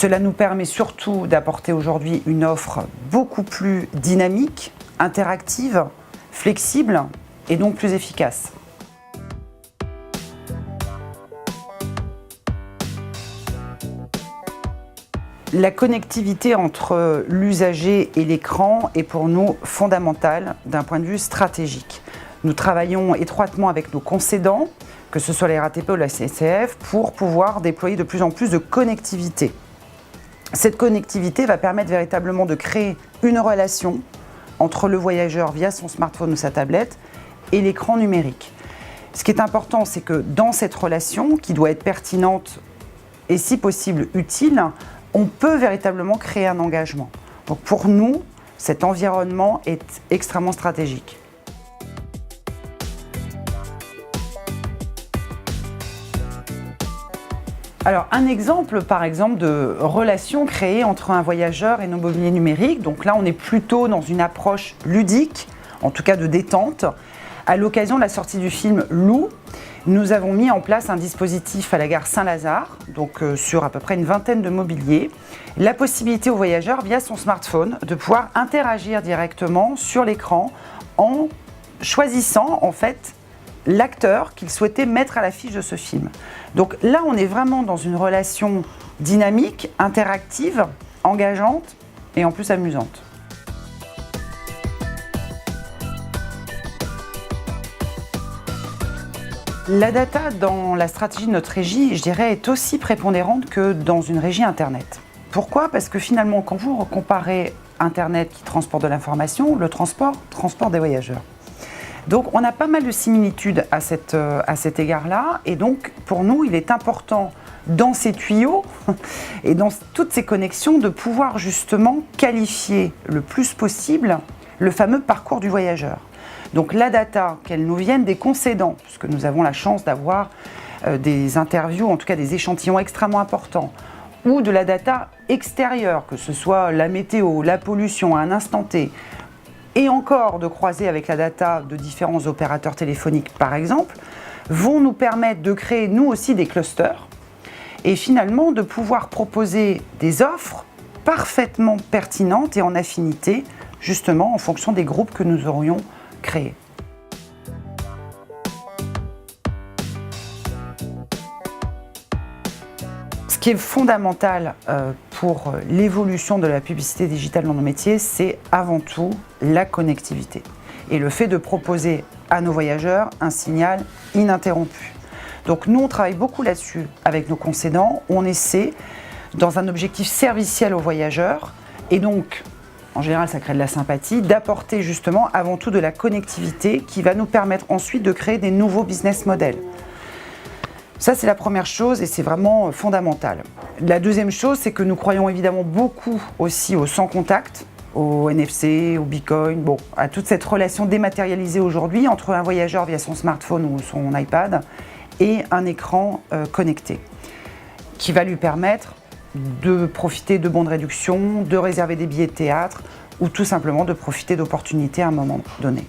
Cela nous permet surtout d'apporter aujourd'hui une offre beaucoup plus dynamique, interactive, flexible et donc plus efficace. La connectivité entre l'usager et l'écran est pour nous fondamentale d'un point de vue stratégique. Nous travaillons étroitement avec nos concédants, que ce soit la RATP ou la SNCF, pour pouvoir déployer de plus en plus de connectivité. Cette connectivité va permettre véritablement de créer une relation entre le voyageur via son smartphone ou sa tablette et l'écran numérique. Ce qui est important, c'est que dans cette relation, qui doit être pertinente et si possible utile, on peut véritablement créer un engagement. Donc pour nous, cet environnement est extrêmement stratégique. Alors un exemple, par exemple, de relation créée entre un voyageur et nos mobiliers numériques. Donc là, on est plutôt dans une approche ludique, en tout cas de détente. À l'occasion de la sortie du film Loup, nous avons mis en place un dispositif à la gare Saint-Lazare, donc sur à peu près une vingtaine de mobiliers, la possibilité au voyageur, via son smartphone, de pouvoir interagir directement sur l'écran en choisissant en fait l'acteur qu'il souhaitait mettre à l'affiche de ce film. Donc là, on est vraiment dans une relation dynamique, interactive, engageante et en plus amusante. La data dans la stratégie de notre régie, je dirais, est aussi prépondérante que dans une régie Internet. Pourquoi ? Parce que finalement, quand vous comparez Internet qui transporte de l'information, le transport des voyageurs. Donc on a pas mal de similitudes à cet égard-là, et donc pour nous, il est important dans ces tuyaux et dans toutes ces connexions de pouvoir justement qualifier le plus possible le fameux parcours du voyageur. Donc la data, qu'elle nous vienne des concédants, puisque nous avons la chance d'avoir des interviews, en tout cas des échantillons extrêmement importants, ou de la data extérieure, que ce soit la météo, la pollution à un instant T, et encore de croiser avec la data de différents opérateurs téléphoniques par exemple, vont nous permettre de créer nous aussi des clusters et finalement de pouvoir proposer des offres parfaitement pertinentes et en affinité justement en fonction des groupes que nous aurions créés. Ce qui est fondamental pour l'évolution de la publicité digitale dans nos métiers, c'est avant tout la connectivité et le fait de proposer à nos voyageurs un signal ininterrompu. Donc nous, on travaille beaucoup là-dessus avec nos concédants. On essaie, dans un objectif serviciel aux voyageurs, et donc, en général, ça crée de la sympathie, d'apporter justement avant tout de la connectivité qui va nous permettre ensuite de créer des nouveaux business models. Ça, c'est la première chose et c'est vraiment fondamental. La deuxième chose, c'est que nous croyons évidemment beaucoup aussi au sans contact, au NFC, au Bitcoin, bon, à toute cette relation dématérialisée aujourd'hui entre un voyageur via son smartphone ou son iPad et un écran connecté qui va lui permettre de profiter de bons de réduction, de réserver des billets de théâtre ou tout simplement de profiter d'opportunités à un moment donné.